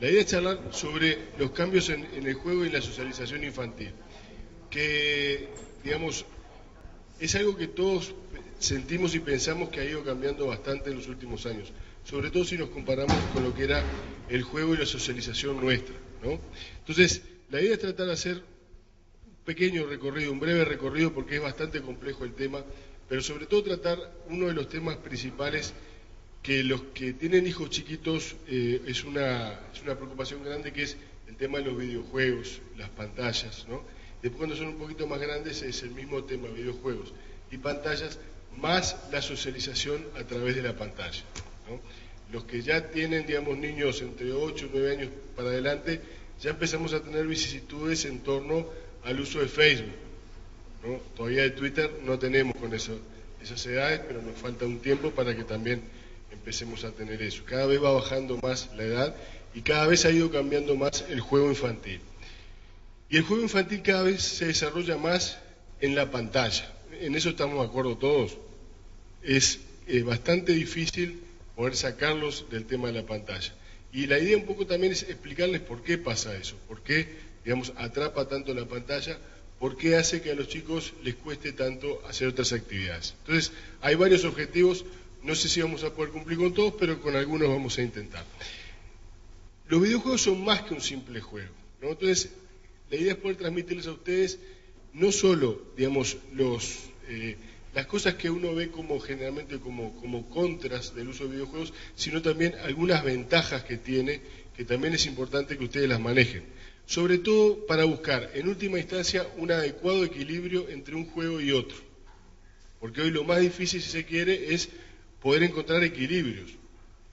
La idea es charlar sobre los cambios en el juego y la socialización infantil, que, digamos, es algo que todos sentimos y pensamos que ha ido cambiando bastante en los últimos años, sobre todo si nos comparamos con lo que era el juego y la socialización nuestra, ¿no? Entonces, la idea es tratar de hacer un pequeño recorrido, un breve recorrido, porque es bastante complejo el tema, pero sobre todo tratar uno de los temas principales que los que tienen hijos chiquitos es una preocupación grande, que es el tema de los videojuegos, las pantallas, ¿no? Después, cuando son un poquito más grandes, es el mismo tema, videojuegos y pantallas, más la socialización a través de la pantalla, ¿no? Los que ya tienen, digamos, niños entre 8 y 9 años para adelante, ya empezamos a tener vicisitudes en torno al uso de Facebook, ¿no? Todavía de Twitter no tenemos con esas edades, pero nos falta un tiempo para que también empecemos a tener eso. Cada vez va bajando más la edad y cada vez ha ido cambiando más el juego infantil. Y el juego infantil cada vez se desarrolla más en la pantalla. En eso estamos de acuerdo todos. Es bastante difícil poder sacarlos del tema de la pantalla. Y la idea un poco también es explicarles por qué pasa eso, por qué, digamos, atrapa tanto la pantalla, por qué hace que a los chicos les cueste tanto hacer otras actividades. Entonces, hay varios objetivos. No sé si vamos a poder cumplir con todos, pero con algunos vamos a intentar. Los videojuegos son más que un simple juego, ¿no? Entonces, la idea es poder transmitirles a ustedes no solo, digamos, las cosas que uno ve como generalmente como contras del uso de videojuegos, sino también algunas ventajas que tiene, que también es importante que ustedes las manejen. Sobre todo para buscar, en última instancia, un adecuado equilibrio entre un juego y otro. Porque hoy lo más difícil, si se quiere, es poder encontrar equilibrios,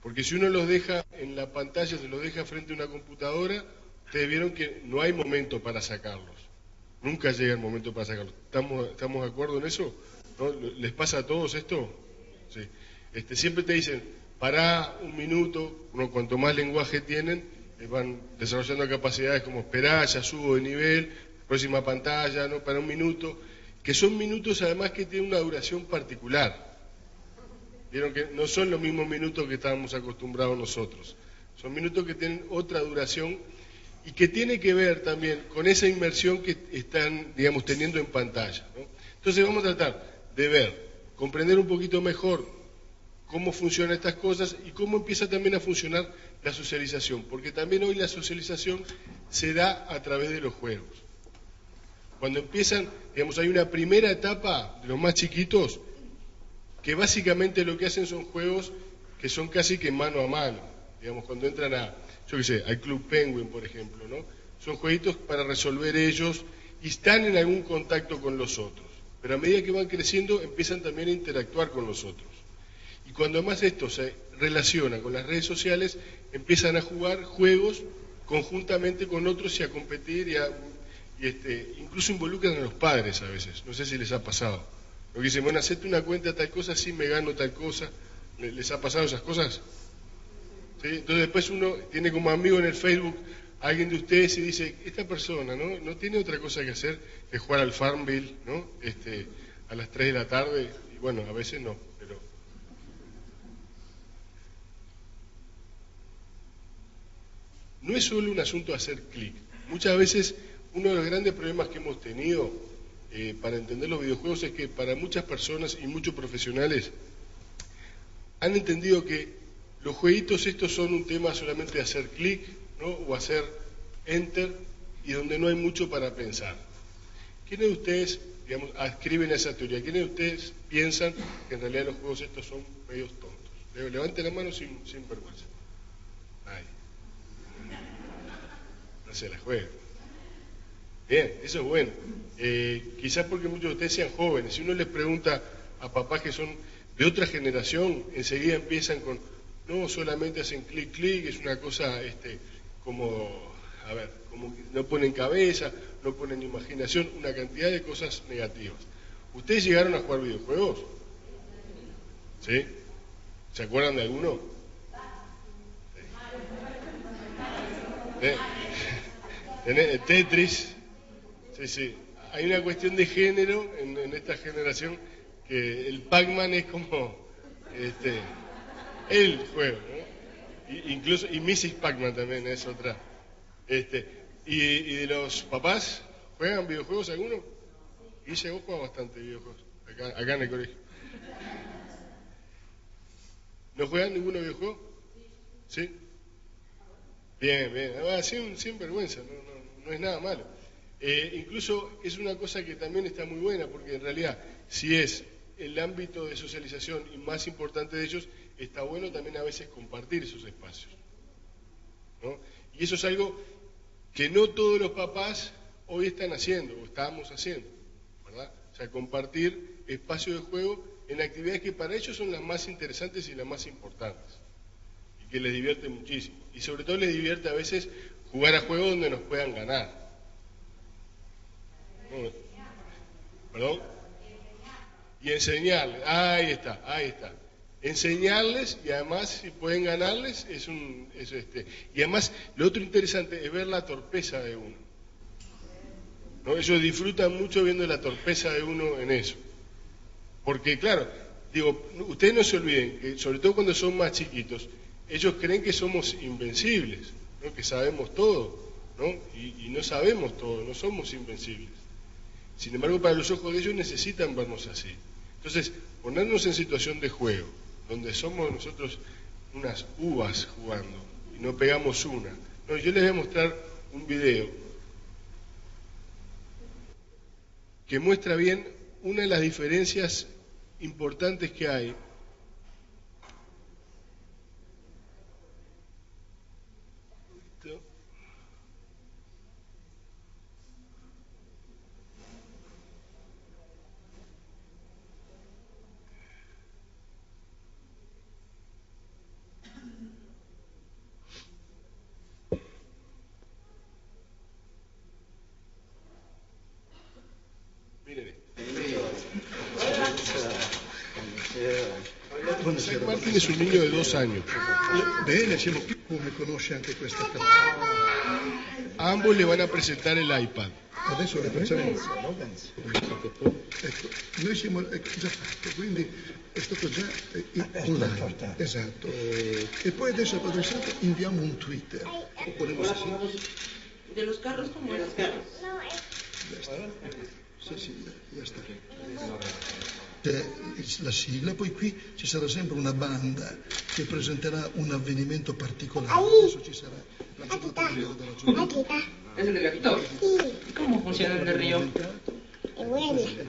porque si uno los deja en la pantalla, se los deja frente a una computadora, ustedes vieron que no hay momento para sacarlos, nunca llega el momento para sacarlos. ¿Estamos de acuerdo en eso? ¿No? ¿Les pasa a todos esto? Sí. Siempre te dicen, pará un minuto, cuanto más lenguaje tienen, van desarrollando capacidades como esperá, ya subo de nivel, próxima pantalla, ¿no? Para un minuto, que son minutos además que tienen una duración particular. Vieron que no son los mismos minutos que estábamos acostumbrados nosotros. Son minutos que tienen otra duración y que tiene que ver también con esa inmersión que están, digamos, teniendo en pantalla, ¿no? Entonces vamos a tratar de ver, comprender un poquito mejor cómo funcionan estas cosas y cómo empieza también a funcionar la socialización, porque también hoy la socialización se da a través de los juegos. Cuando empiezan, digamos, hay una primera etapa de los más chiquitos, que básicamente lo que hacen son juegos que son casi que mano a mano, digamos, cuando entran al Club Penguin, por ejemplo, ¿no? Son jueguitos para resolver ellos y están en algún contacto con los otros, pero a medida que van creciendo empiezan también a interactuar con los otros. Y cuando además esto se relaciona con las redes sociales, empiezan a jugar juegos conjuntamente con otros y a competir incluso involucran a los padres a veces, no sé si les ha pasado. Porque dicen, bueno, hacete una cuenta de tal cosa, así me gano tal cosa. ¿Les ha pasado esas cosas? ¿Sí? Entonces después uno tiene como amigo en el Facebook a alguien de ustedes y dice, esta persona no tiene otra cosa que hacer que jugar al Farmville, ¿no? A las 3 de la tarde, y bueno, a veces no, pero... No es solo un asunto de hacer clic. Muchas veces uno de los grandes problemas que hemos tenido para entender los videojuegos es que para muchas personas y muchos profesionales han entendido que los jueguitos estos son un tema solamente de hacer clic, ¿no? O hacer enter, y donde no hay mucho para pensar. ¿Quiénes de ustedes, digamos, adscriben a esa teoría? ¿Quiénes de ustedes piensan que en realidad los juegos estos son medios tontos? Levanten la mano sin vergüenza. Ay. No se la jueguen. Bien, eso es bueno. Quizás porque muchos de ustedes sean jóvenes. Si uno les pregunta a papás que son de otra generación, enseguida empiezan con, no, solamente hacen clic, clic, es una cosa como que no ponen cabeza, no ponen imaginación, una cantidad de cosas negativas. ¿Ustedes llegaron a jugar videojuegos? ¿Sí? ¿Se acuerdan de alguno? ¿Sí? Tetris. Sí. Hay una cuestión de género en esta generación, que el Pac-Man es como el juego, ¿no? Incluso, y Mrs. Pac-Man también es otra. Y de los papás, ¿juegan videojuegos alguno? Guille, vos juegas bastante videojuegos, acá en el colegio. ¿No juegan ninguno videojuego? ¿Sí? Bien, bien. Sin vergüenza, no es nada malo. Incluso es una cosa que también está muy buena, porque en realidad, si es el ámbito de socialización y más importante de ellos, está bueno también a veces compartir esos espacios, ¿no? Y eso es algo que no todos los papás hoy están haciendo, o estamos haciendo, ¿verdad? O sea, compartir espacios de juego en actividades que para ellos son las más interesantes y las más importantes, y que les divierte muchísimo. Y sobre todo les divierte a veces jugar a juegos donde nos puedan ganar. ¿No? ¿Perdón? Y enseñarles, ahí está. Enseñarles, y además si pueden ganarles, y además lo otro interesante es ver la torpeza de uno, ¿no? Ellos disfrutan mucho viendo la torpeza de uno en eso, porque claro, digo, ustedes no se olviden que sobre todo cuando son más chiquitos, ellos creen que somos invencibles, ¿no? Que sabemos todo, ¿no? Y no sabemos todo, no somos invencibles. Sin embargo, para los ojos de ellos necesitan vernos así. Entonces, ponernos en situación de juego, donde somos nosotros unas uvas jugando y no pegamos una. No, yo les voy a mostrar un video que muestra bien una de las diferencias importantes que hay. Buonasera. Martin es un niño de 2 años. Bene, siamo più come conosce anche questa persona. A ambos le van a presentar el iPad. Adesso le facciamo. Ecco, noi siamo già fatto, quindi è stato già online. Esatto. E poi adesso al Padre Santo inviamo un Twitter. O ponemos así. ¿De los carros cómo es? Ya está. Sì, ya está. La sigla, poi qui ci sarà sempre una banda che presenterà un avvenimento particolare. Adesso ci sarà la giornata della giornata. ¿Es el de Capitol? Sí. ¿Cómo funciona el de Río? E muore.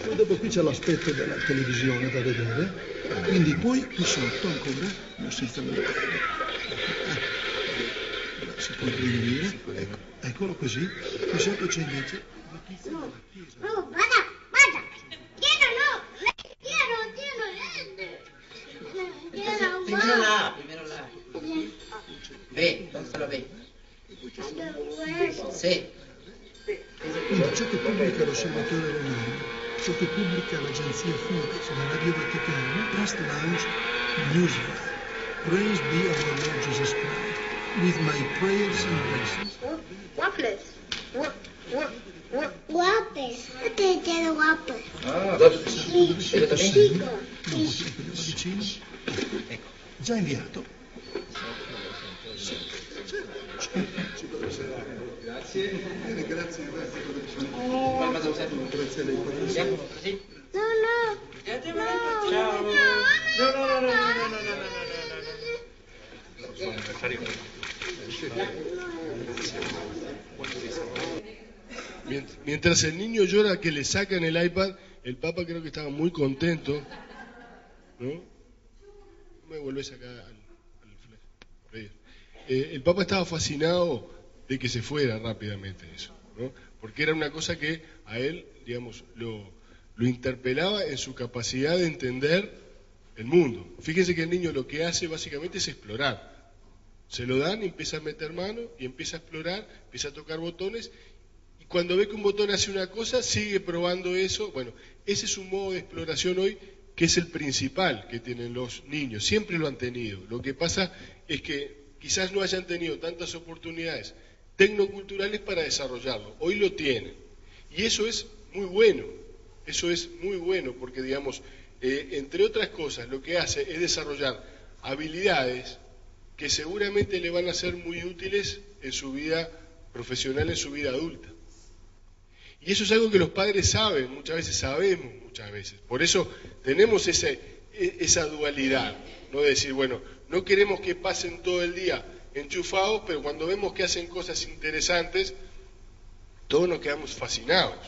Poi dopo qui c'è l'aspetto della televisione da vedere, quindi poi qui sotto ancora senza si può riunire, eccolo così, qui sotto c'è invece la pizza della chiesa. No, vada. Primero la. Ve, ¿dónde lo ve? Sí. Quindi ciò che pubblica l'Osservatore Romano, ciò che pubblica l'Agenzia Fides, la Radio Vaticana, Trust Lounge, Newsletter. Praise be our Lord Jesus Christ. With my prayers and blessings. Waffles. Waffles. Te quiero waffles. Chico. Vicino. Ecco, già inviato. Grazie. Bene, grazie. Grazie a lei. No. Ciao. Mientras el niño llora que le sacan el iPad, el Papa creo que estaba muy contento, ¿no? Me volvés acá al flash. El Papa estaba fascinado de que se fuera rápidamente eso, ¿no? Porque era una cosa que a él, digamos, lo interpelaba en su capacidad de entender el mundo. Fíjense que el niño lo que hace básicamente es explorar. Se lo dan y empieza a meter mano y empieza a explorar, empieza a tocar botones, y cuando ve que un botón hace una cosa, sigue probando eso. Bueno, ese es un modo de exploración hoy que es el principal que tienen los niños, siempre lo han tenido. Lo que pasa es que quizás no hayan tenido tantas oportunidades tecnoculturales para desarrollarlo, hoy lo tienen. Y eso es muy bueno, porque digamos, entre otras cosas, lo que hace es desarrollar habilidades que seguramente le van a ser muy útiles en su vida profesional, en su vida adulta. Y eso es algo que los padres saben, muchas veces sabemos, muchas veces. Por eso tenemos esa dualidad, ¿no? De decir, bueno, no queremos que pasen todo el día enchufados, pero cuando vemos que hacen cosas interesantes, todos nos quedamos fascinados,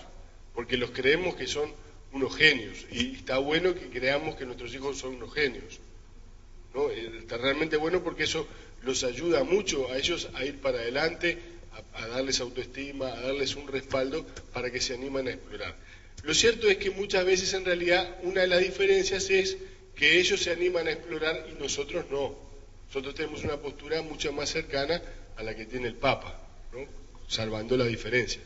porque los creemos que son unos genios, y está bueno que creamos que nuestros hijos son unos genios, ¿no? Está realmente bueno porque eso los ayuda mucho a ellos a ir para adelante, a darles autoestima, a darles un respaldo para que se animen a explorar. Lo cierto es que muchas veces en realidad una de las diferencias es que ellos se animan a explorar y nosotros no. Nosotros tenemos una postura mucho más cercana a la que tiene el Papa, ¿no? Salvando la diferencia.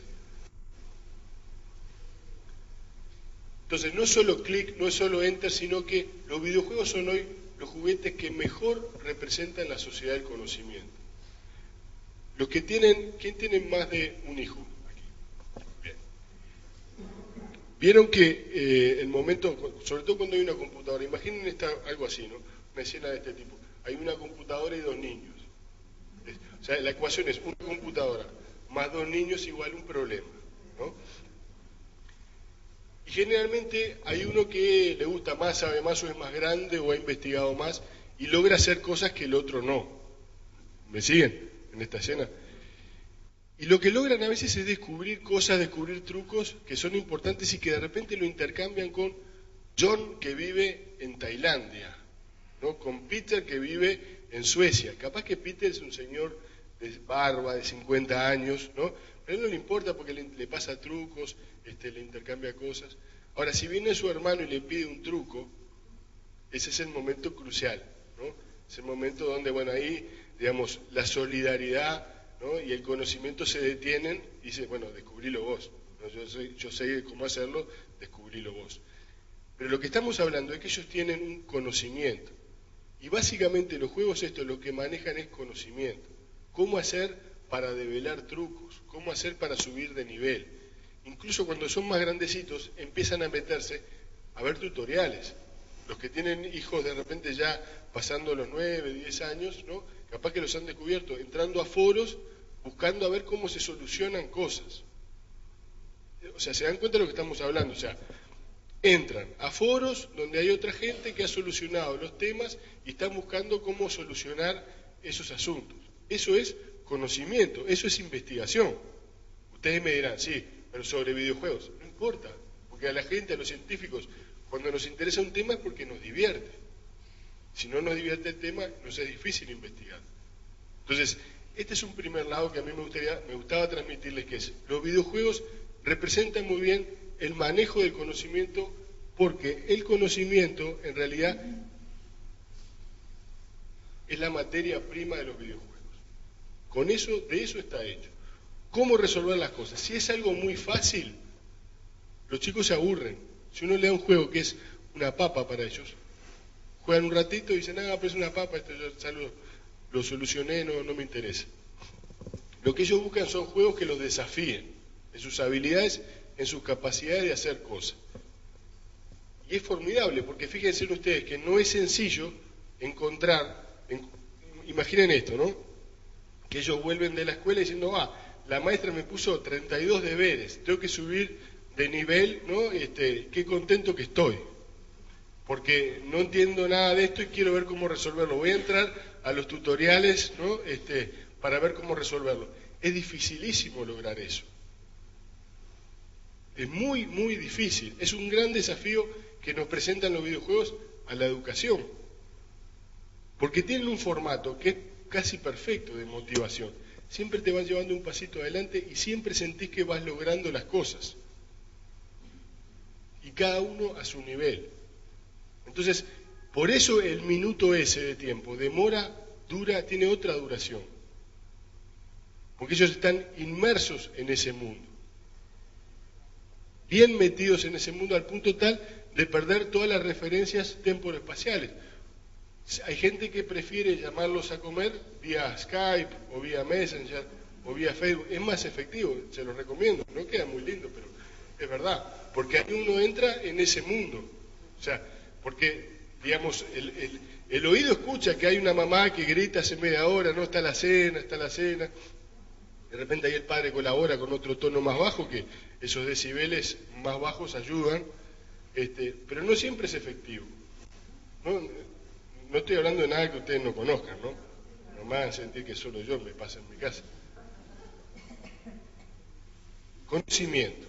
Entonces no es solo clic, no es solo enter, sino que los videojuegos son hoy los juguetes que mejor representan la sociedad del conocimiento. Los que tienen, ¿quién tiene más de un hijo aquí? Bien. Vieron que el momento, sobre todo cuando hay una computadora, imaginen algo así, ¿no? Una escena de este tipo. Hay una computadora y 2 niños. O sea, la ecuación es una computadora más 2 niños igual un problema, ¿no? Y generalmente hay uno que le gusta más, sabe más o es más grande o ha investigado más y logra hacer cosas que el otro no. ¿Me siguen en esta escena? Y lo que logran a veces es descubrir cosas, descubrir trucos que son importantes y que de repente lo intercambian con John, que vive en Tailandia, ¿no? Con Peter, que vive en Suecia. Capaz que Peter es un señor de barba, de 50 años, ¿no? Pero a él no le importa porque le pasa trucos, le intercambia cosas. Ahora, si viene su hermano y le pide un truco, ese es el momento crucial, ¿no? Es el momento donde, bueno, ahí, digamos, la solidaridad, ¿no? Y el conocimiento se detienen y dice, bueno, descubrilo vos, ¿no? Yo sé cómo hacerlo, descubrilo vos. Pero lo que estamos hablando es que ellos tienen un conocimiento. Y básicamente los juegos lo que manejan es conocimiento. Cómo hacer para develar trucos, cómo hacer para subir de nivel. Incluso cuando son más grandecitos empiezan a meterse a ver tutoriales. Los que tienen hijos de repente ya pasando los 9, 10 años, ¿no? Capaz que los han descubierto entrando a foros buscando a ver cómo se solucionan cosas. O sea, se dan cuenta de lo que estamos hablando. O sea, entran a foros donde hay otra gente que ha solucionado los temas y están buscando cómo solucionar esos asuntos. Eso es conocimiento, eso es investigación. Ustedes me dirán, sí, pero sobre videojuegos. No importa, porque a la gente, a los científicos, cuando nos interesa un tema es porque nos divierte. Si no nos divierte el tema, nos es difícil investigar. Entonces, este es un primer lado que a mí me gustaba transmitirles, que es, los videojuegos representan muy bien el manejo del conocimiento, porque el conocimiento, en realidad, es la materia prima de los videojuegos. Con eso, de eso está hecho. ¿Cómo resolver las cosas? Si es algo muy fácil, los chicos se aburren. Si uno le da un juego que es una papa para ellos, juegan un ratito y dicen, pero es una papa, esto ya lo solucioné, no me interesa. Lo que ellos buscan son juegos que los desafíen en sus habilidades, en sus capacidades de hacer cosas. Y es formidable, porque fíjense ustedes que no es sencillo encontrar, imaginen esto, ¿no? Que ellos vuelven de la escuela diciendo, la maestra me puso 32 deberes, tengo que subir de nivel, ¿no? Qué contento que estoy, porque no entiendo nada de esto y quiero ver cómo resolverlo. Voy a entrar a los tutoriales, ¿no? Para ver cómo resolverlo. Es dificilísimo lograr eso. Es muy, muy difícil. Es un gran desafío que nos presentan los videojuegos a la educación, porque tienen un formato que es casi perfecto de motivación. Siempre te van llevando un pasito adelante y siempre sentís que vas logrando las cosas. Y cada uno a su nivel. Entonces, por eso el minuto ese de tiempo dura, tiene otra duración. Porque ellos están inmersos en ese mundo. Bien metidos en ese mundo al punto tal de perder todas las referencias temporoespaciales. Hay gente que prefiere llamarlos a comer vía Skype o vía Messenger o vía Facebook. Es más efectivo, se los recomiendo. No queda muy lindo, pero es verdad. Porque ahí uno entra en ese mundo. O sea, porque, digamos, El oído escucha que hay una mamá que grita hace media hora, no está la cena, está la cena. De repente ahí el padre colabora con otro tono más bajo, que esos decibeles más bajos ayudan, pero no siempre es efectivo. No estoy hablando de nada que ustedes no conozcan, ¿no? No me hagan sentir que solo yo me pasa en mi casa. Conocimiento.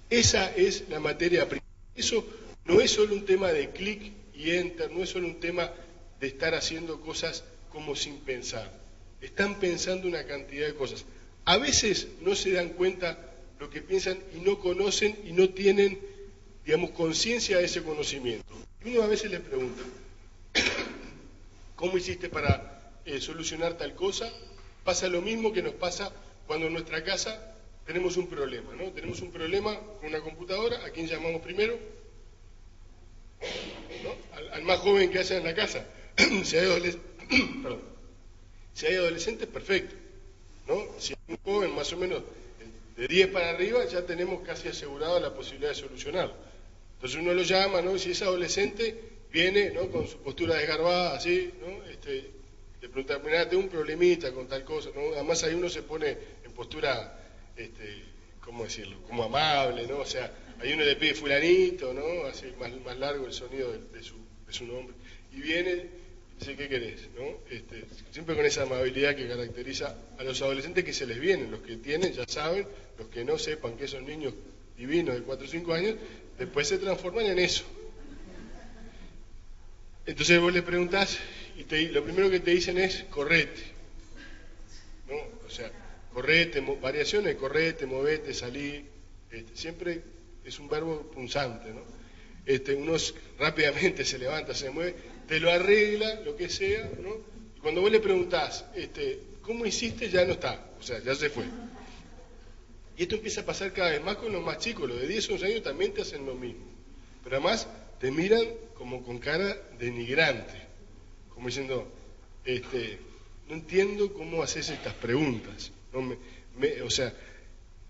Esa es la materia prima. Eso no es solo un tema de clic y enter, no es solo un tema de estar haciendo cosas como sin pensar. Están pensando una cantidad de cosas. A veces no se dan cuenta lo que piensan y no conocen y no tienen, digamos, conciencia de ese conocimiento. Y uno a veces le pregunta, ¿cómo hiciste para solucionar tal cosa? Pasa lo mismo que nos pasa cuando en nuestra casa tenemos un problema, ¿no? Tenemos un problema con una computadora, ¿a quién llamamos primero? ¿No? Al más joven que haya en la casa. Si hay adolescentes, perfecto, ¿no? Si hay un joven más o menos de 10 para arriba, ya tenemos casi asegurada la posibilidad de solucionarlo. Entonces uno lo llama, ¿no? Y si es adolescente, viene, ¿no? Con su postura desgarbada, así, ¿no? Le pregunta, mirá, tengo un problemita con tal cosa, ¿no? Además ahí uno se pone en postura, ¿cómo decirlo? Como amable, ¿no? O sea, ahí uno le pide fulanito, ¿no? Así más largo el sonido de su nombre. Y viene y dice, ¿qué querés? ¿No? Siempre con esa amabilidad que caracteriza a los adolescentes que se les vienen. Los que tienen ya saben, los que no sepan que esos niños divinos de 4 o 5 años, después se transforman en eso. Entonces vos le preguntás y lo primero que te dicen es correte, ¿no? O sea, correte, variaciones, correte, movete, salí, siempre es un verbo punzante, ¿no? Uno rápidamente se levanta, se mueve, te lo arregla, lo que sea, ¿no? Y cuando vos le preguntás, ¿cómo hiciste? Ya no está, o sea, ya se fue. Y esto empieza a pasar cada vez más con los más chicos, los de 10 o 11 años también te hacen lo mismo. Pero además te miran como con cara denigrante, como diciendo, no entiendo cómo haces estas preguntas, ¿no? O sea,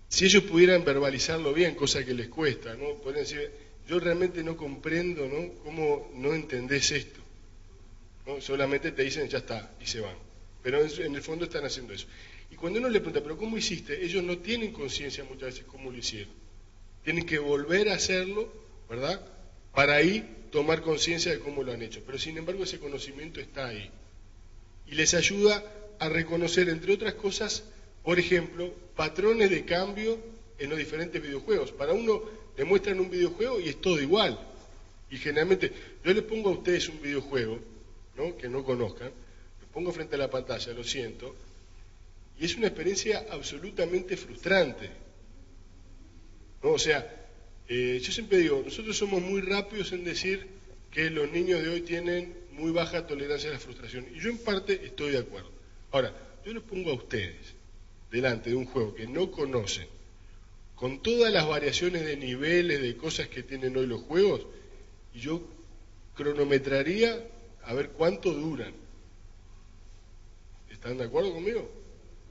si ellos pudieran verbalizarlo bien, cosa que les cuesta, ¿no? Podrían decir, yo realmente no comprendo, ¿no? ¿Cómo no entendés esto? ¿No? Solamente te dicen, ya está, y se van. Pero en el fondo están haciendo eso. Y cuando uno le pregunta, ¿pero cómo hiciste? Ellos no tienen conciencia muchas veces cómo lo hicieron. Tienen que volver a hacerlo, ¿verdad? Para ahí tomar conciencia de cómo lo han hecho. Pero sin embargo ese conocimiento está ahí. Y les ayuda a reconocer, entre otras cosas, por ejemplo, patrones de cambio en los diferentes videojuegos. Para uno le muestran un videojuego y es todo igual. Y generalmente, yo les pongo a ustedes un videojuego, ¿no? Que no conozcan, lo pongo frente a la pantalla, lo siento, y es una experiencia absolutamente frustrante, ¿no? O sea, yo siempre digo, nosotros somos muy rápidos en decir que los niños de hoy tienen muy baja tolerancia a la frustración, y yo en parte estoy de acuerdo. Ahora, yo les pongo a ustedes delante de un juego que no conocen, con todas las variaciones de niveles, de cosas que tienen hoy los juegos, y yo cronometraría a ver cuánto duran. ¿Están de acuerdo conmigo?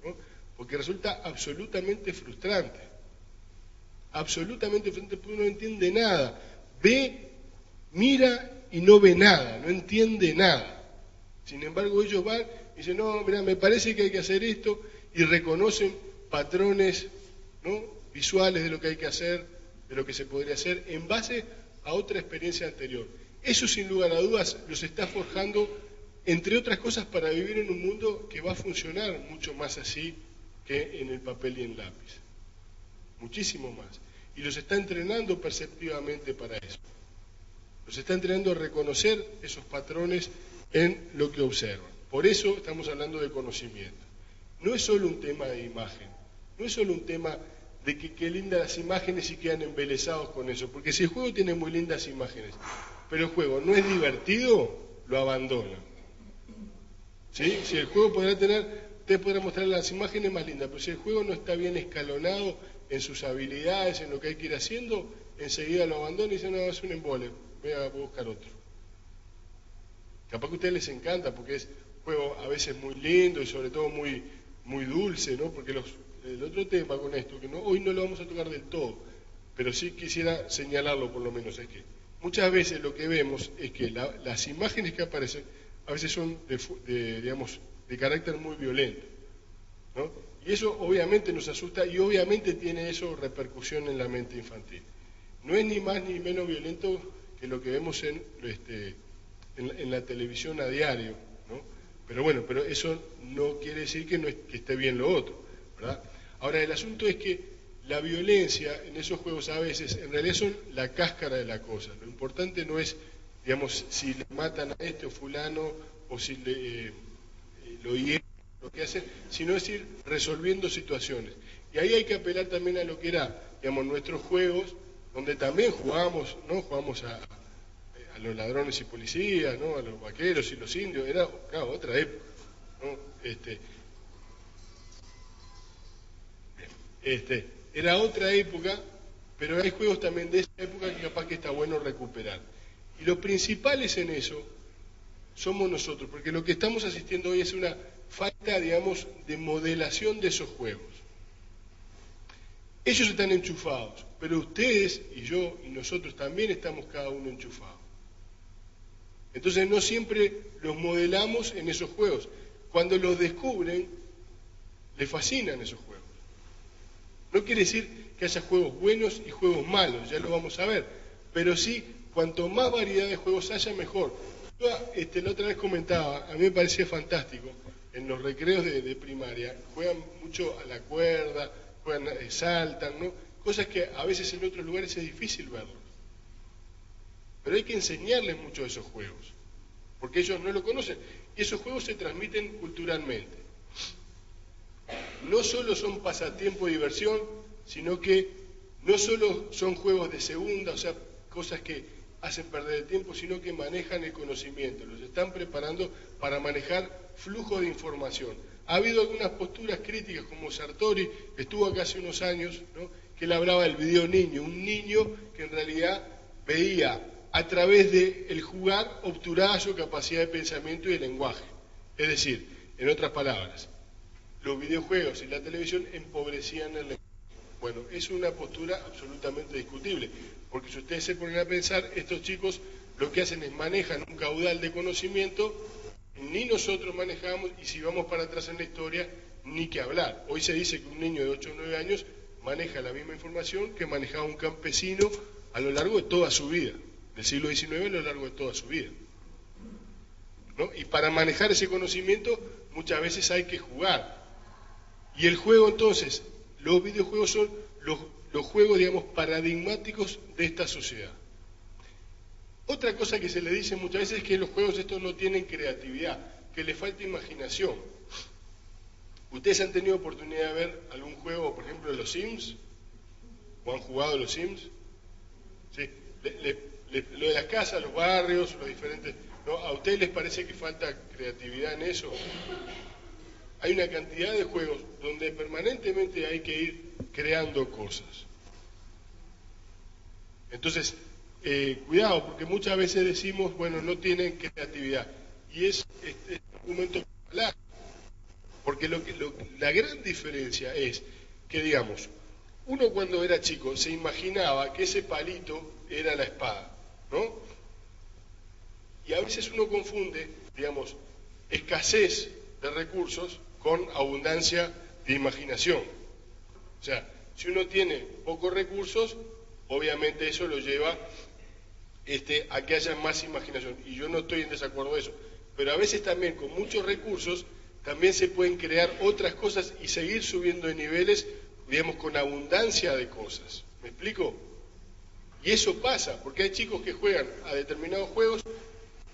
¿No? Porque resulta absolutamente frustrante. Absolutamente frustrante porque uno no entiende nada. Ve, mira y no ve nada, no entiende nada. Sin embargo, ellos van y dicen, no, mira, me parece que hay que hacer esto, y reconocen patrones, ¿no? Visuales de lo que hay que hacer, de lo que se podría hacer, en base a otra experiencia anterior. Eso, sin lugar a dudas, los está forjando, entre otras cosas, para vivir en un mundo que va a funcionar mucho más así que en el papel y en lápiz. Muchísimo más. Y los está entrenando perceptivamente para eso. Los está entrenando a reconocer esos patrones en lo que observan. Por eso estamos hablando de conocimiento. No es solo un tema de imagen, no es solo un tema de que qué lindas las imágenes y quedan embelesados con eso, porque si el juego tiene muy lindas imágenes, pero el juego no es divertido, lo abandonan. ¿Sí? Si el juego podrá tener, ustedes podrán mostrar las imágenes más lindas, pero si el juego no está bien escalonado en sus habilidades, en lo que hay que ir haciendo, enseguida lo abandonan y dicen, no, es un embole, voy a buscar otro. Capaz que a ustedes les encanta, porque es un juego a veces muy lindo y sobre todo muy dulce, ¿no? Porque el otro tema con esto, que hoy no lo vamos a tocar del todo, pero sí quisiera señalarlo por lo menos, es que muchas veces lo que vemos es que las imágenes que aparecen a veces son digamos, de carácter muy violento, ¿no? Y eso obviamente nos asusta y obviamente tiene eso repercusión en la mente infantil. No es ni más ni menos violento que lo que vemos en la televisión a diario, ¿no? Pero bueno, pero eso no quiere decir que esté bien lo otro, ¿verdad? Ahora, el asunto es que la violencia en esos juegos a veces en realidad son la cáscara de la cosa. Lo importante no es, digamos, si le matan a este o fulano o si lo hieren, lo que hacen, sino es ir resolviendo situaciones. Y ahí hay que apelar también a lo que era, digamos, nuestros juegos, donde también jugamos, ¿no? Jugamos a los ladrones y policías, ¿no? A los vaqueros y los indios, era, claro, otra época, ¿no? Era otra época, pero hay juegos también de esa época que capaz que está bueno recuperar. Y los principales en eso somos nosotros, porque lo que estamos asistiendo hoy es una falta, digamos, de modelación de esos juegos. Ellos están enchufados, pero ustedes y yo y nosotros también estamos cada uno enchufados. Entonces no siempre los modelamos en esos juegos. Cuando los descubren, les fascinan esos juegos. No quiere decir que haya juegos buenos y juegos malos, ya lo vamos a ver, pero sí, cuanto más variedad de juegos haya, mejor. Yo la otra vez comentaba, a mí me parecía fantástico, en los recreos de primaria, juegan mucho a la cuerda, juegan, saltan, ¿no? Cosas que a veces en otros lugares es difícil verlos. Pero hay que enseñarles mucho de esos juegos, porque ellos no lo conocen, y esos juegos se transmiten culturalmente. No solo son pasatiempo y diversión, sino que no solo son juegos de segunda, o sea, cosas que hacen perder el tiempo, sino que manejan el conocimiento, los están preparando para manejar flujo de información. Ha habido algunas posturas críticas, como Sartori, que estuvo acá hace unos años, ¿no? Que él hablaba del video niño, un niño que en realidad veía a través del jugar obturaba su capacidad de pensamiento y de lenguaje. Es decir, en otras palabras, los videojuegos y la televisión empobrecían el lenguaje. Bueno, es una postura absolutamente discutible, porque si ustedes se ponen a pensar, estos chicos lo que hacen es manejan un caudal de conocimiento, ni nosotros manejamos, y si vamos para atrás en la historia, ni que hablar. Hoy se dice que un niño de 8 o 9 años maneja la misma información que manejaba un campesino a lo largo de toda su vida, del siglo XIX a lo largo de toda su vida, ¿no? Y para manejar ese conocimiento muchas veces hay que jugar. Y el juego entonces, los videojuegos son los juegos, digamos, paradigmáticos de esta sociedad. Otra cosa que se le dice muchas veces es que los juegos estos no tienen creatividad, que les falta imaginación. ¿Ustedes han tenido oportunidad de ver algún juego, por ejemplo, de los Sims? ¿O han jugado los Sims? ¿Sí? Lo de las casas, los barrios, los diferentes... ¿no? ¿A ustedes les parece que falta creatividad en eso? Hay una cantidad de juegos donde permanentemente hay que ir creando cosas. Entonces, cuidado, porque muchas veces decimos, bueno, no tienen creatividad. Y es un argumento falaz. Porque la gran diferencia es que, digamos, uno cuando era chico se imaginaba que ese palito era la espada, ¿no? Y a veces uno confunde, digamos, escasez de recursos con abundancia de imaginación. O sea, si uno tiene pocos recursos, obviamente eso lo lleva a que haya más imaginación. Y yo no estoy en desacuerdo de eso. Pero a veces también con muchos recursos también se pueden crear otras cosas y seguir subiendo de niveles, digamos, con abundancia de cosas. ¿Me explico? Y eso pasa, porque hay chicos que juegan a determinados juegos,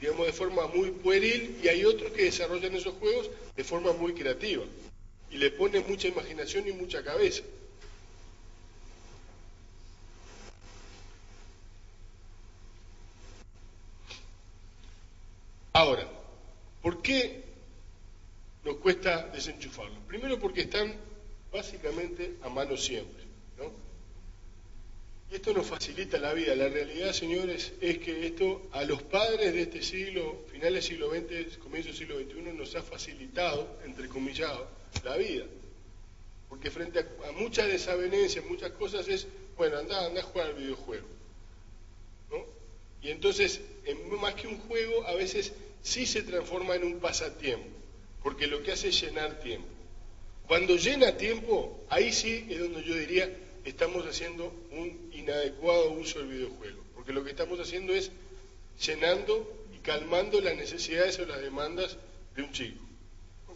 digamos, de forma muy pueril, y hay otros que desarrollan esos juegos de forma muy creativa. Y le ponen mucha imaginación y mucha cabeza. Ahora, ¿por qué nos cuesta desenchufarlos? Primero porque están básicamente a mano siempre, ¿no? Y esto nos facilita la vida. La realidad, señores, es que esto a los padres de este siglo, finales del siglo XX, comienzo del siglo XXI, nos ha facilitado, entrecomillado, la vida. Porque frente a muchas desavenencias, muchas cosas es, bueno, anda a jugar al videojuego, ¿no? Y entonces, más que un juego, a veces sí se transforma en un pasatiempo, porque lo que hace es llenar tiempo. Cuando llena tiempo, ahí sí es donde yo diría, estamos haciendo un inadecuado uso del videojuego, porque lo que estamos haciendo es llenando y calmando las necesidades o las demandas de un chico.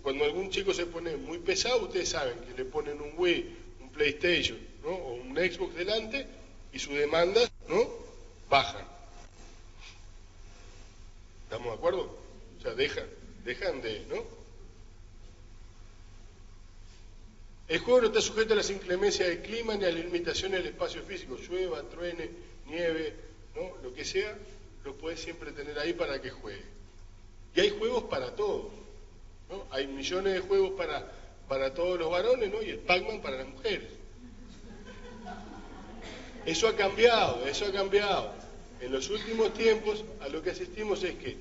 Cuando algún chico se pone muy pesado, ustedes saben que le ponen un Wii, un PlayStation, ¿no? O un Xbox delante y sus demandas, ¿no?, bajan. ¿Estamos de acuerdo? O sea, dejan de, ¿no? El juego no está sujeto a las inclemencias del clima ni a las limitaciones del espacio físico. Llueva, truene, nieve, ¿no?, lo que sea, lo puedes siempre tener ahí para que juegue. Y hay juegos para todos, ¿no? Hay millones de juegos para todos los varones, ¿no? Y el Pac-Man para las mujeres. Eso ha cambiado. En los últimos tiempos, a lo que asistimos es que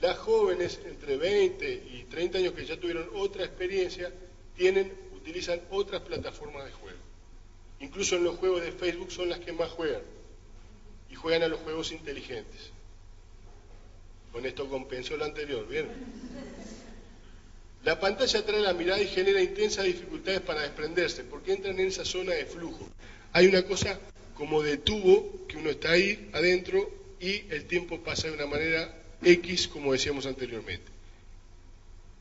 las jóvenes entre 20 y 30 años que ya tuvieron otra experiencia, utilizan otras plataformas de juego. Incluso en los juegos de Facebook son las que más juegan. Y juegan a los juegos inteligentes. Con esto compensó lo anterior, ¿bien? La pantalla atrae la mirada y genera intensas dificultades para desprenderse, porque entran en esa zona de flujo. Hay una cosa como de tubo, que uno está ahí adentro y el tiempo pasa de una manera X, como decíamos anteriormente.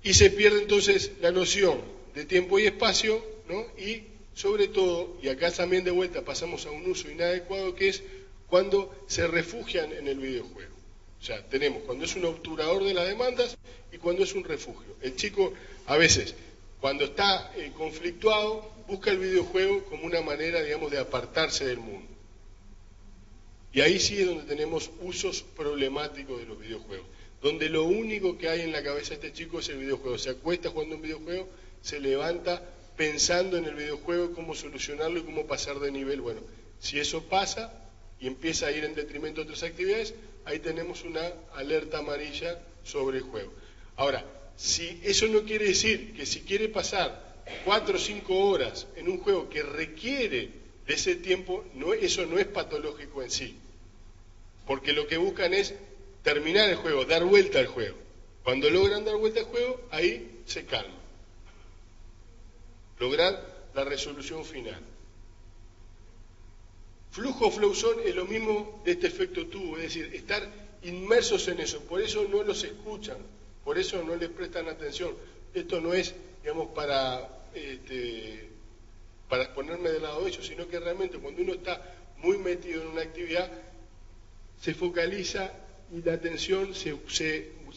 Y se pierde entonces la noción de tiempo y espacio, ¿no? Y sobre todo, y acá también de vuelta pasamos a un uso inadecuado, que es cuando se refugian en el videojuego. O sea, tenemos cuando es un obturador de las demandas y cuando es un refugio. El chico, a veces, cuando está conflictuado, busca el videojuego como una manera, digamos, de apartarse del mundo. Y ahí sí es donde tenemos usos problemáticos de los videojuegos, donde lo único que hay en la cabeza de este chico es el videojuego. Se acuesta jugando un videojuego, se levanta pensando en el videojuego, cómo solucionarlo y cómo pasar de nivel. Bueno, si eso pasa y empieza a ir en detrimento de otras actividades, ahí tenemos una alerta amarilla sobre el juego. Ahora, si eso no quiere decir que si quiere pasar 4 o 5 horas en un juego que requiere de ese tiempo, eso no es patológico en sí, porque lo que buscan es terminar el juego, dar vuelta al juego. Cuando logran dar vuelta al juego, ahí se calma. Lograr la resolución final. Flujo flow zone es lo mismo de este efecto tubo, es decir, estar inmersos en eso, por eso no los escuchan, por eso no les prestan atención. Esto no es, digamos, para ponerme del lado de ellos, sino que realmente cuando uno está muy metido en una actividad, se focaliza y la atención se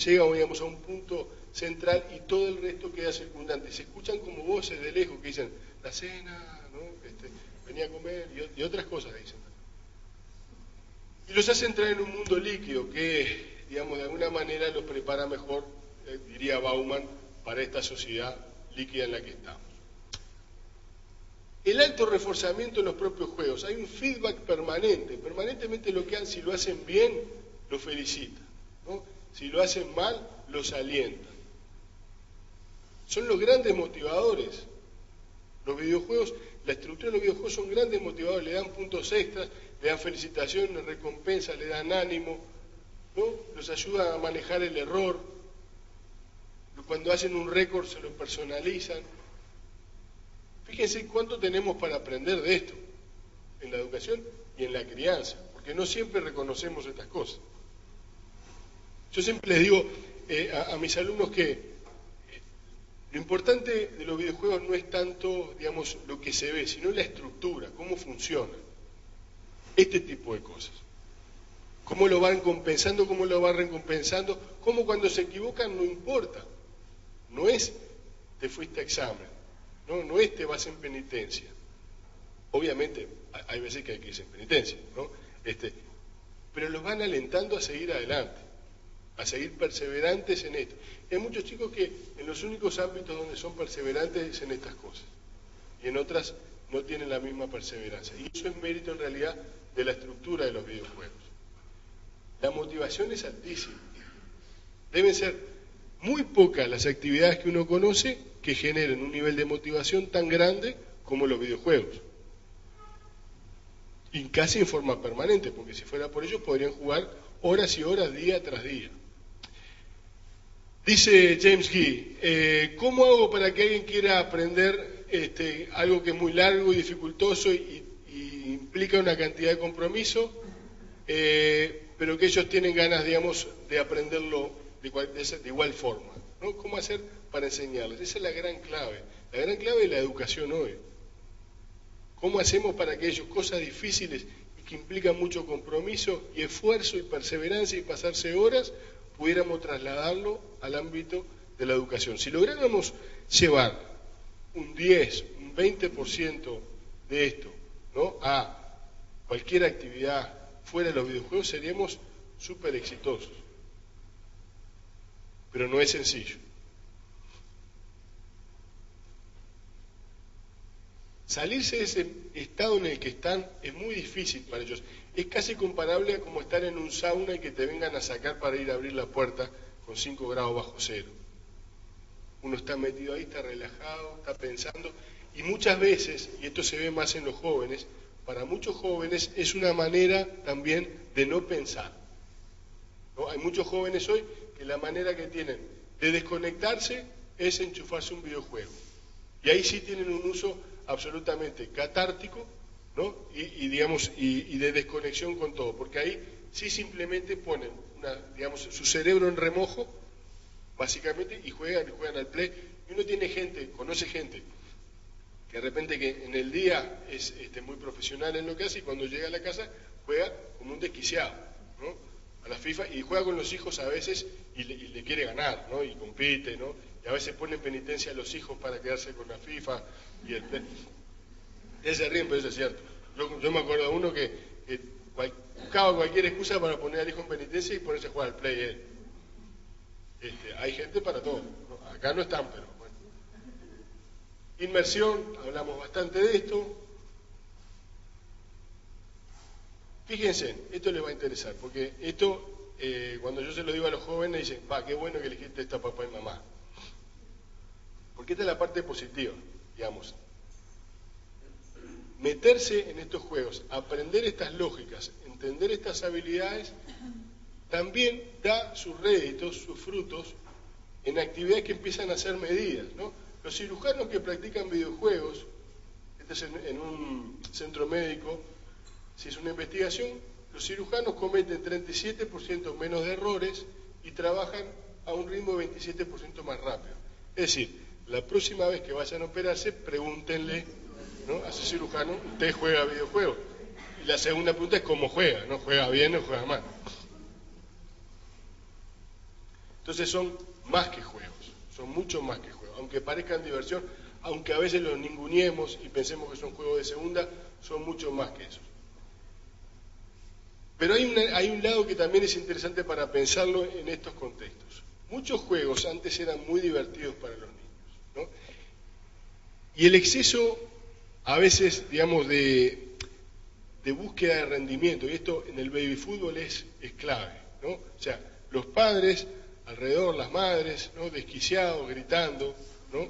llega, digamos, a un punto central y todo el resto queda circundante. Se escuchan como voces de lejos que dicen, la cena, ¿no? Venía a comer y otras cosas dicen. Y los hace entrar en un mundo líquido que, digamos, de alguna manera los prepara mejor, diría Bauman, para esta sociedad líquida en la que estamos. El alto reforzamiento en los propios juegos. Hay un feedback permanente. Permanentemente lo que hacen, si lo hacen bien, lo felicitan, ¿no? Si lo hacen mal, los alientan. Son los grandes motivadores. Los videojuegos, la estructura de los videojuegos son grandes motivadores, le dan puntos extras, le dan felicitaciones, recompensas, le dan ánimo, ¿no? Los ayudan a manejar el error. Cuando hacen un récord se lo personalizan. Fíjense cuánto tenemos para aprender de esto, en la educación y en la crianza, porque no siempre reconocemos estas cosas. Yo siempre les digo a mis alumnos que lo importante de los videojuegos no es tanto, digamos, lo que se ve, sino la estructura, cómo funciona. Este tipo de cosas. Cómo lo van compensando, cómo lo van recompensando, cómo cuando se equivocan no importa. No es te fuiste a examen, no es te vas en penitencia. Obviamente hay veces que hay que irse en penitencia, ¿no? Pero los van alentando a seguir adelante, a seguir perseverantes en esto. Hay muchos chicos que en los únicos ámbitos donde son perseverantes es en estas cosas, y en otras no tienen la misma perseverancia. Y eso es mérito en realidad de la estructura de los videojuegos. La motivación es altísima. Deben ser muy pocas las actividades que uno conoce que generen un nivel de motivación tan grande como los videojuegos. Y casi en forma permanente, porque si fuera por ello podrían jugar horas y horas, día tras día. Dice James Gee, ¿cómo hago para que alguien quiera aprender algo que es muy largo y dificultoso y implica una cantidad de compromiso, pero que ellos tienen ganas, digamos, de aprenderlo de igual forma, ¿no? ¿Cómo hacer para enseñarles? Esa es la gran clave de la educación hoy. ¿Cómo hacemos para que ellos, cosas difíciles y que implican mucho compromiso y esfuerzo y perseverancia y pasarse horas, pudiéramos trasladarlo al ámbito de la educación? Si lográramos llevar un 10, un 20% de esto, ¿no?, a cualquier actividad fuera de los videojuegos, seríamos súper exitosos. Pero no es sencillo. Salirse de ese estado en el que están es muy difícil para ellos. Es casi comparable a como estar en un sauna y que te vengan a sacar para ir a abrir la puerta con 5 grados bajo cero. Uno está metido ahí, está relajado, está pensando, y muchas veces, y esto se ve más en los jóvenes, para muchos jóvenes es una manera también de no pensar, ¿no? Hay muchos jóvenes hoy que la manera que tienen de desconectarse es enchufarse un videojuego. Y ahí sí tienen un uso absolutamente catártico, ¿no? y de desconexión con todo, porque ahí sí simplemente ponen su cerebro en remojo, básicamente, y juegan al play. Y uno conoce gente que de repente que en el día es muy profesional en lo que hace, y cuando llega a la casa juega como un desquiciado, ¿no?, a la FIFA, y juega con los hijos a veces y le quiere ganar, ¿no?, y compite, ¿no?, y a veces pone en penitencia a los hijos para quedarse con la FIFA y el play. Él se ríen, pero eso es cierto. Yo me acuerdo de uno que buscaba cualquier excusa para poner al hijo en penitencia y ponerse a jugar al play él. Hay gente para todo, ¿no? Acá no están, pero bueno. Inmersión, hablamos bastante de esto. Fíjense, esto les va a interesar, porque esto, cuando yo se lo digo a los jóvenes, dicen, qué bueno que elegiste esto a papá y mamá. Porque esta es la parte positiva, digamos. Meterse en estos juegos, aprender estas lógicas, entender estas habilidades, también da sus réditos, sus frutos, en actividades que empiezan a ser medidas, ¿no? Los cirujanos que practican videojuegos, este es en un centro médico, si es una investigación, los cirujanos cometen 37% menos de errores y trabajan a un ritmo de 27% más rápido. Es decir, la próxima vez que vayan a operarse, pregúntenle, ¿no?, a ese cirujano, ¿usted juega videojuegos? Y la segunda pregunta es cómo juega, ¿no? ¿Juega bien o juega mal? Entonces son más que juegos, son mucho más que juegos. Aunque parezcan diversión, aunque a veces los ninguneemos y pensemos que son juegos de segunda, son mucho más que eso. Pero hay un lado que también es interesante para pensarlo en estos contextos. Muchos juegos antes eran muy divertidos para los niños, ¿no? Y el exceso, a veces, digamos, de búsqueda de rendimiento, y esto en el baby fútbol es clave, ¿no? O sea, los padres alrededor, las madres, ¿no?, desquiciados, gritando, ¿no?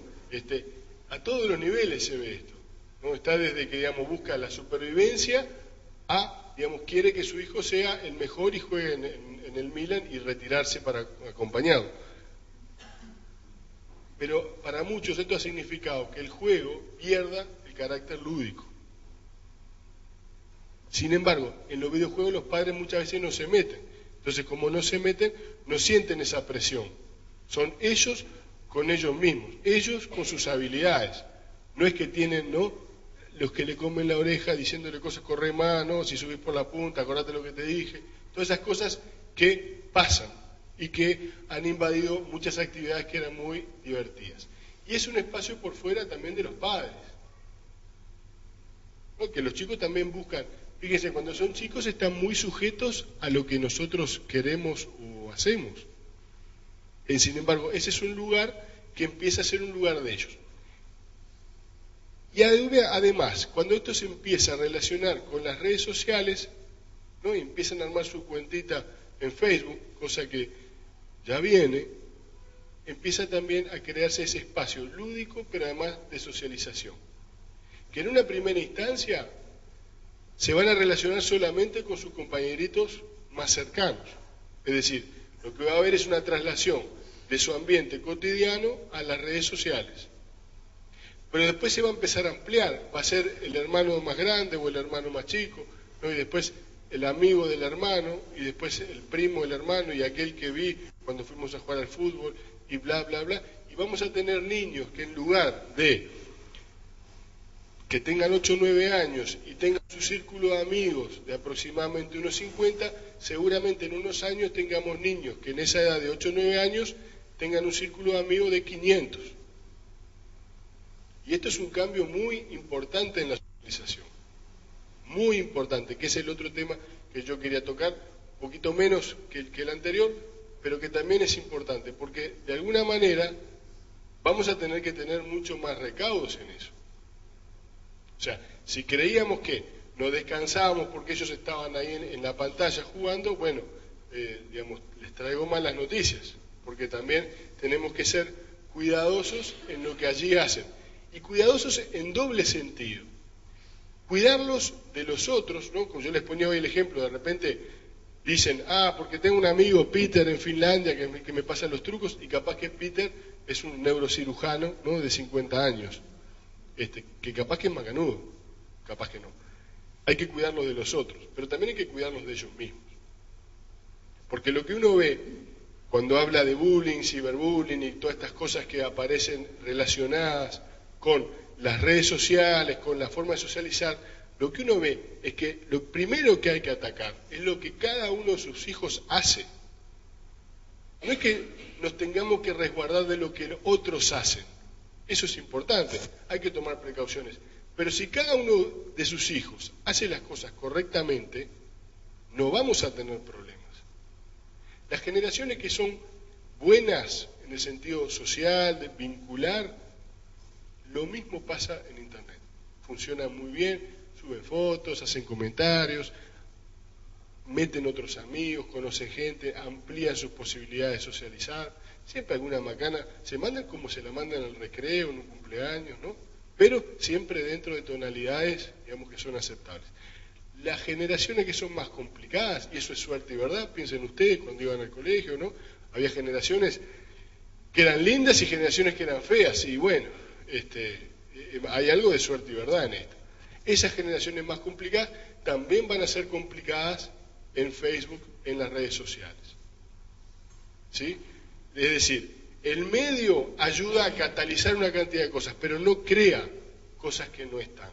A todos los niveles se ve esto, ¿no? Está desde que, digamos, busca la supervivencia a, digamos, quiere que su hijo sea el mejor y juegue en el Milan y retirarse para acompañado. Pero para muchos esto ha significado que el juego pierda el carácter lúdico. Sin embargo, en los videojuegos los padres muchas veces no se meten. Entonces, como no se meten, no sienten esa presión. Son ellos con ellos mismos, ellos con sus habilidades. No es que tienen, ¿no?, los que le comen la oreja diciéndole cosas, corre más, ¿no?, si subís por la punta, acordate lo que te dije. Todas esas cosas que pasan y que han invadido muchas actividades que eran muy divertidas. Y es un espacio por fuera también de los padres, ¿no?, que los chicos también buscan. Fíjense, cuando son chicos están muy sujetos a lo que nosotros queremos o hacemos. Sin embargo, ese es un lugar que empieza a ser un lugar de ellos. Y además, cuando esto se empieza a relacionar con las redes sociales, ¿no?, y empiezan a armar su cuentita en Facebook, cosa que ya viene, empieza también a crearse ese espacio lúdico, pero además de socialización. Que en una primera instancia se van a relacionar solamente con sus compañeritos más cercanos. Es decir, lo que va a haber es una traslación de su ambiente cotidiano a las redes sociales. Pero después se va a empezar a ampliar, va a ser el hermano más grande o el hermano más chico, ¿no? Y después el amigo del hermano, y después el primo del hermano, y aquel que vi cuando fuimos a jugar al fútbol, y bla, bla, bla. Y vamos a tener niños que en lugar de que tengan 8 o 9 años y tengan su círculo de amigos de aproximadamente unos 50, seguramente en unos años tengamos niños que en esa edad de 8 o 9 años tengan un círculo de amigos de 500. Y esto es un cambio muy importante en la socialización, muy importante, que es el otro tema que yo quería tocar, un poquito menos que el anterior, pero que también es importante, porque de alguna manera vamos a tener que tener mucho más recaudos en eso. O sea, si creíamos que nos descansábamos porque ellos estaban ahí en la pantalla jugando, bueno, digamos, les traigo malas noticias, porque también tenemos que ser cuidadosos en lo que allí hacen. Y cuidadosos en doble sentido. Cuidarlos de los otros, ¿no? Como yo les ponía hoy el ejemplo, de repente dicen, porque tengo un amigo, Peter, en Finlandia, que me pasa los trucos, y capaz que Peter es un neurocirujano, ¿no? De 50 años, que capaz que es macanudo, capaz que no. Hay que cuidarlos de los otros, pero también hay que cuidarlos de ellos mismos. Porque lo que uno ve cuando habla de bullying, ciberbullying y todas estas cosas que aparecen relacionadas con las redes sociales, con la forma de socializar, lo que uno ve es que lo primero que hay que atacar es lo que cada uno de sus hijos hace. No es que nos tengamos que resguardar de lo que otros hacen. Eso es importante, hay que tomar precauciones. Pero si cada uno de sus hijos hace las cosas correctamente, no vamos a tener problemas. Las generaciones que son buenas en el sentido social, de vincular, lo mismo pasa en Internet. Funcionan muy bien, suben fotos, hacen comentarios, meten otros amigos, conocen gente, amplían sus posibilidades de socializar. Siempre alguna macana, se mandan como se la mandan al recreo, en un cumpleaños, ¿no? Pero siempre dentro de tonalidades, digamos, que son aceptables. Las generaciones que son más complicadas, y eso es suerte y verdad, piensen ustedes cuando iban al colegio, ¿no? Había generaciones que eran lindas y generaciones que eran feas, y bueno, hay algo de suerte y verdad en esto. Esas generaciones más complicadas también van a ser complicadas en Facebook, en las redes sociales. ¿Sí? Es decir, el medio ayuda a catalizar una cantidad de cosas, pero no crea cosas que no están.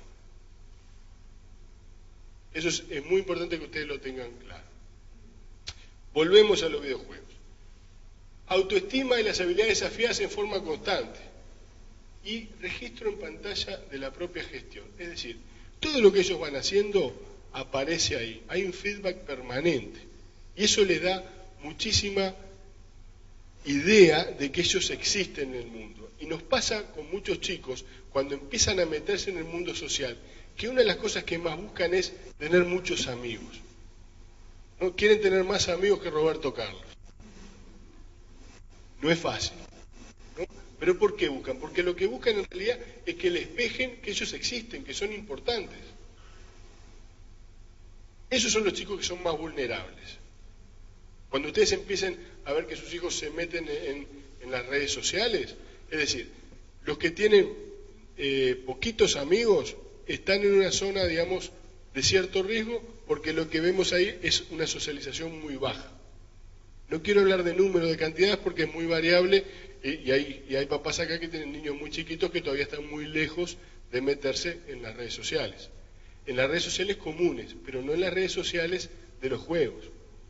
Eso es muy importante que ustedes lo tengan claro. Volvemos a los videojuegos. Autoestima y las habilidades desafiadas en forma constante. Y registro en pantalla de la propia gestión. Es decir, todo lo que ellos van haciendo aparece ahí. Hay un feedback permanente. Y eso les da muchísima idea de que ellos existen en el mundo. Y nos pasa con muchos chicos, cuando empiezan a meterse en el mundo social, que una de las cosas que más buscan es tener muchos amigos. ¿No? Quieren tener más amigos que Roberto Carlos. No es fácil. ¿No? ¿Pero por qué buscan? Porque lo que buscan en realidad es que les dejen que ellos existen, que son importantes. Esos son los chicos que son más vulnerables. Cuando ustedes empiecen a ver que sus hijos se meten en las redes sociales, es decir, los que tienen poquitos amigos están en una zona, digamos, de cierto riesgo, porque lo que vemos ahí es una socialización muy baja. No quiero hablar de número, de cantidades, porque es muy variable, y hay papás acá que tienen niños muy chiquitos que todavía están muy lejos de meterse en las redes sociales. En las redes sociales comunes, pero no en las redes sociales de los juegos,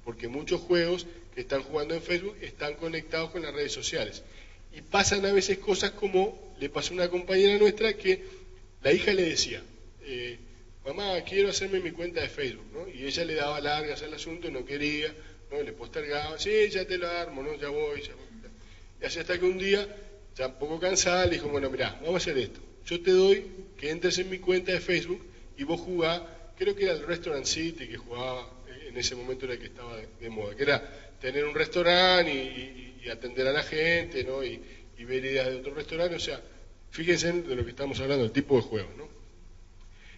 porque muchos juegos que están jugando en Facebook están conectados con las redes sociales. Y pasan a veces cosas como le pasó a una compañera nuestra que la hija le decía, mamá, quiero hacerme mi cuenta de Facebook, ¿no? Y ella le daba largas al asunto, no quería, ¿no? Le postergaba, sí, ya te lo armo, ¿no? Ya voy. Y así hasta que un día, ya un poco cansada, le dijo, bueno, mirá, vamos a hacer esto. Yo te doy que entres en mi cuenta de Facebook y vos jugás, creo que era el Restaurant City que jugaba, en ese momento era el que estaba de moda, que era tener un restaurante y atender a la gente, ¿no? Y ver ideas de otro restaurante, o sea, fíjense de lo que estamos hablando, el tipo de juego, ¿no?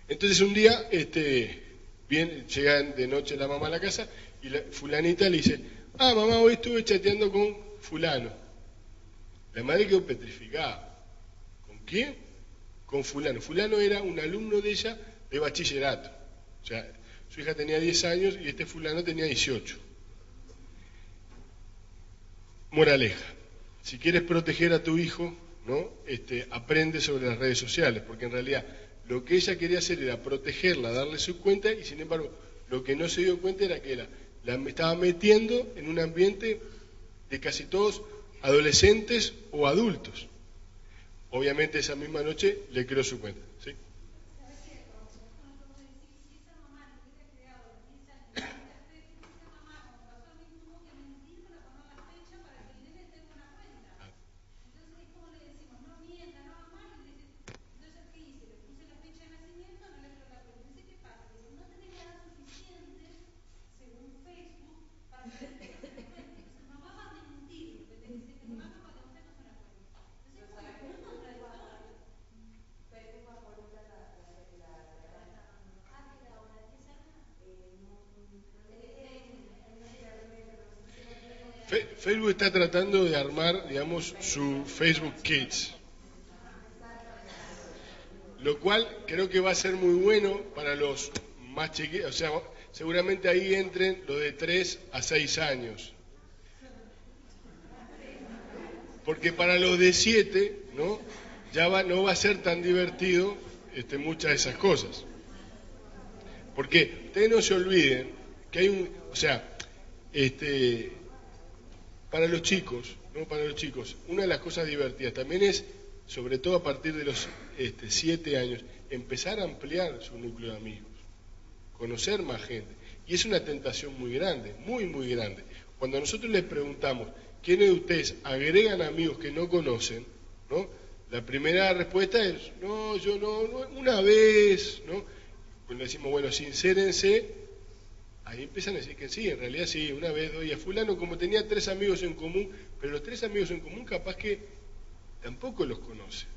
Entonces un día, llega de noche la mamá a la casa y la fulanita le dice, Ah, mamá, hoy estuve chateando con fulano. La madre quedó petrificada. ¿Con quién? Con fulano. Fulano era un alumno de ella de bachillerato. O sea, su hija tenía 10 años y este fulano tenía 18. Moraleja. Si quieres proteger a tu hijo, ¿no? Aprende sobre las redes sociales, porque en realidad lo que ella quería hacer era protegerla, darle su cuenta, y sin embargo lo que no se dio cuenta era que la estaba metiendo en un ambiente de casi todos adolescentes o adultos. Obviamente esa misma noche le creó su cuenta, ¿sí? Facebook está tratando de armar, digamos, su Facebook Kids, lo cual creo que va a ser muy bueno para los más chiquitos, o sea, seguramente ahí entren los de 3 a 6 años. Porque para los de 7, ¿no? No va a ser tan divertido muchas de esas cosas. Porque ustedes no se olviden que hay para los chicos, ¿no? Para los chicos, una de las cosas divertidas también es, sobre todo a partir de los 7 años, empezar a ampliar su núcleo de amigos, conocer más gente. Y es una tentación muy grande, muy, muy grande. Cuando nosotros les preguntamos, ¿quiénes de ustedes agregan amigos que no conocen? ¿No? La primera respuesta es, no, yo no, una vez, ¿no? Pues le decimos, bueno, sincérense. Ahí empiezan a decir que sí, en realidad sí, una vez doy a fulano, como tenía 3 amigos en común, pero los 3 amigos en común capaz que tampoco los conoce.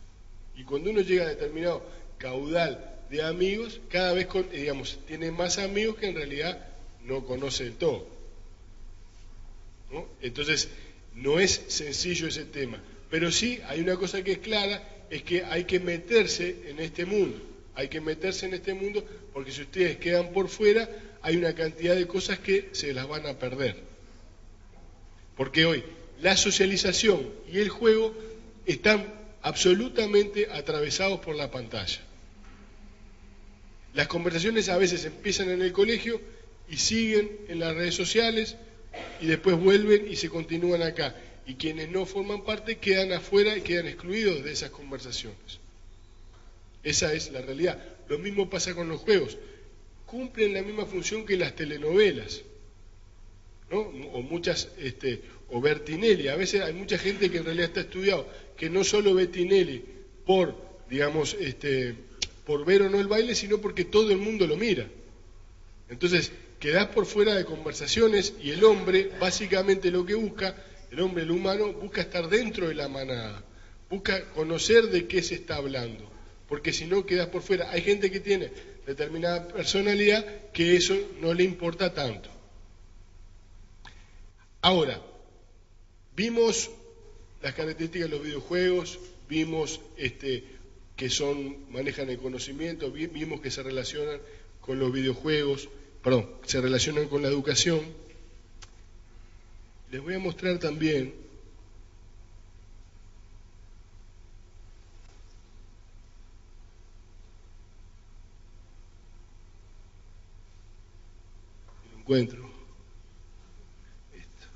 Y cuando uno llega a determinado caudal de amigos, cada vez tiene más amigos que en realidad no conoce del todo, ¿no? Entonces, no es sencillo ese tema, pero sí hay una cosa que es clara, es que hay que meterse en este mundo, porque si ustedes quedan por fuera, hay una cantidad de cosas que se las van a perder. Porque hoy la socialización y el juego están absolutamente atravesados por la pantalla. Las conversaciones a veces empiezan en el colegio y siguen en las redes sociales y después vuelven y se continúan acá. Y quienes no forman parte quedan afuera y quedan excluidos de esas conversaciones. Esa es la realidad. Lo mismo pasa con los juegos. Cumplen la misma función que las telenovelas, ¿no? O ver Tinelli. A veces hay mucha gente que en realidad está estudiado, que no solo ve Tinelli por ver o no el baile, sino porque todo el mundo lo mira. Entonces, quedás por fuera de conversaciones y el hombre, básicamente lo que busca, el hombre, el humano, busca estar dentro de la manada, busca conocer de qué se está hablando, porque si no quedás por fuera. Hay gente que tiene determinada personalidad que eso no le importa tanto. Ahora, vimos las características de los videojuegos, vimos que manejan el conocimiento, vimos que se relacionan con los videojuegos, se relacionan con la educación. Les voy a mostrar también encuentro esto,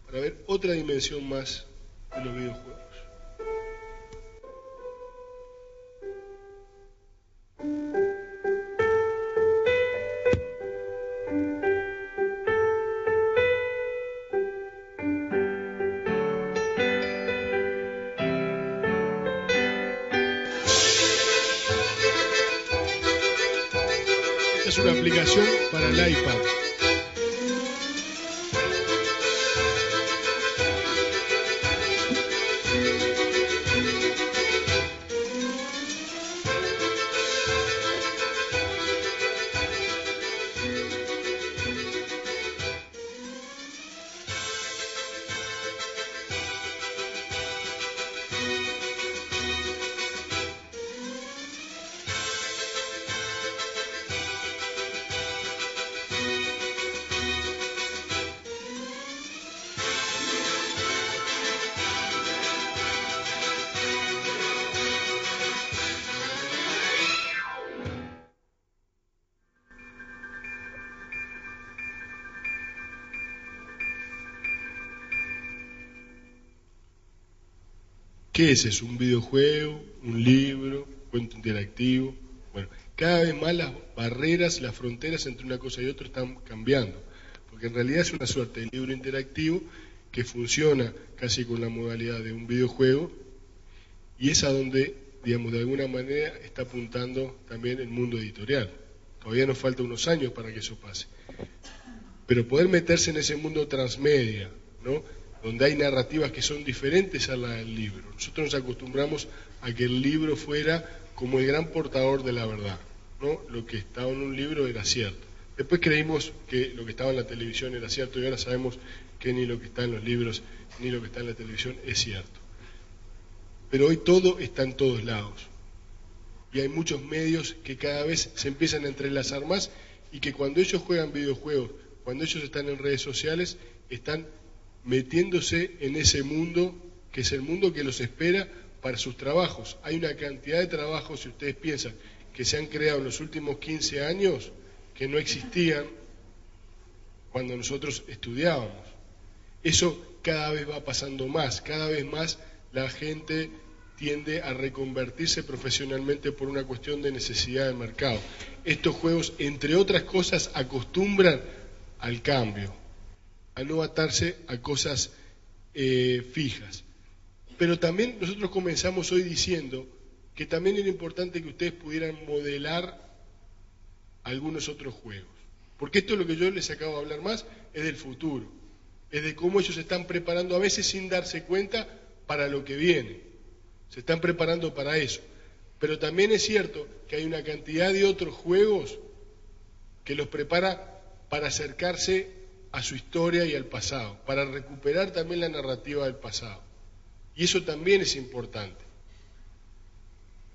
para ver otra dimensión más de los videojuegos. Esta es una aplicación para el iPad. ¿Qué es eso? ¿Un videojuego? ¿Un libro? ¿Cuento interactivo? Bueno, cada vez más las barreras, las fronteras entre una cosa y otra están cambiando, porque en realidad es una suerte de libro interactivo que funciona casi con la modalidad de un videojuego, y es a donde, digamos, de alguna manera está apuntando también el mundo editorial. Todavía nos falta unos años para que eso pase. Pero poder meterse en ese mundo transmedia, ¿no?, donde hay narrativas que son diferentes a la del libro. Nosotros nos acostumbramos a que el libro fuera como el gran portador de la verdad, ¿no? Lo que estaba en un libro era cierto. Después creímos que lo que estaba en la televisión era cierto, y ahora sabemos que ni lo que está en los libros ni lo que está en la televisión es cierto. Pero hoy todo está en todos lados. Y hay muchos medios que cada vez se empiezan a entrelazar más, y que cuando ellos juegan videojuegos, cuando ellos están en redes sociales, están metiéndose en ese mundo, que es el mundo que los espera para sus trabajos. Hay una cantidad de trabajos, si ustedes piensan, que se han creado en los últimos 15 años, que no existían cuando nosotros estudiábamos. Eso cada vez va pasando más, cada vez más la gente tiende a reconvertirse profesionalmente por una cuestión de necesidad de mercado. Estos juegos, entre otras cosas, acostumbran al cambio, a no atarse a cosas fijas. Pero también nosotros comenzamos hoy diciendo que también era importante que ustedes pudieran modelar algunos otros juegos. Porque esto es lo que yo les acabo de hablar más, es del futuro. Es de cómo ellos se están preparando, a veces sin darse cuenta, para lo que viene. Se están preparando para eso. Pero también es cierto que hay una cantidad de otros juegos que los prepara para acercarse a su historia y al pasado, para recuperar también la narrativa del pasado. Y eso también es importante.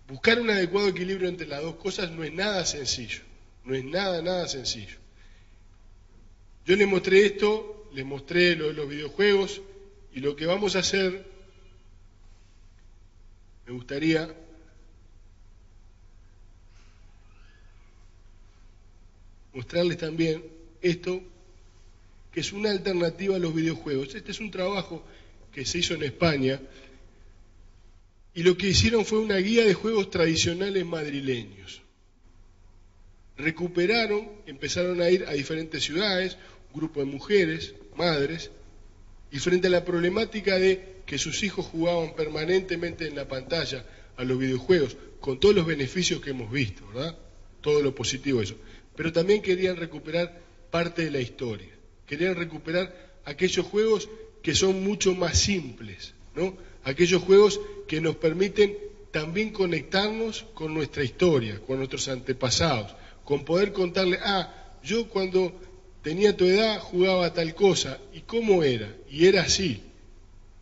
Buscar un adecuado equilibrio entre las dos cosas no es nada sencillo, no es nada sencillo. Yo les mostré esto, les mostré lo de los videojuegos, y lo que vamos a hacer, me gustaría mostrarles también esto, que es una alternativa a los videojuegos. Este es un trabajo que se hizo en España, y lo que hicieron fue una guía de juegos tradicionales madrileños. Recuperaron, empezaron a ir a diferentes ciudades, un grupo de mujeres, madres, y frente a la problemática de que sus hijos jugaban permanentemente en la pantalla a los videojuegos, con todos los beneficios que hemos visto, ¿verdad? Todo lo positivo de eso. Pero también querían recuperar parte de la historia. Querían recuperar aquellos juegos que son mucho más simples, ¿no? Aquellos juegos que nos permiten también conectarnos con nuestra historia, con nuestros antepasados, con poder contarle, yo cuando tenía tu edad jugaba tal cosa, ¿y cómo era? Y era así.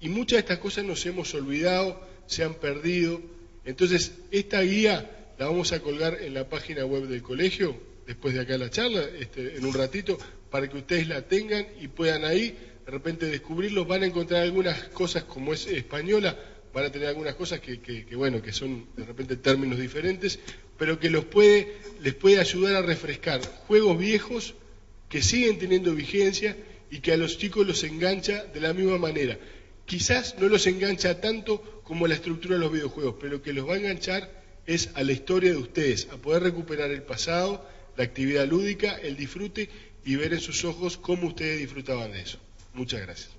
Y muchas de estas cosas nos hemos olvidado, se han perdido. Entonces, esta guía la vamos a colgar en la página web del colegio, después de acá la charla, en un ratito, para que ustedes la tengan y puedan ahí de repente descubrirlos. Van a encontrar algunas cosas, como es española, van a tener algunas cosas que son de repente términos diferentes, pero que les puede ayudar a refrescar juegos viejos que siguen teniendo vigencia y que a los chicos los engancha de la misma manera. Quizás no los engancha tanto como la estructura de los videojuegos, pero lo que los va a enganchar es a la historia de ustedes, a poder recuperar el pasado, la actividad lúdica, el disfrute, y ver en sus ojos cómo ustedes disfrutaban de eso. Muchas gracias.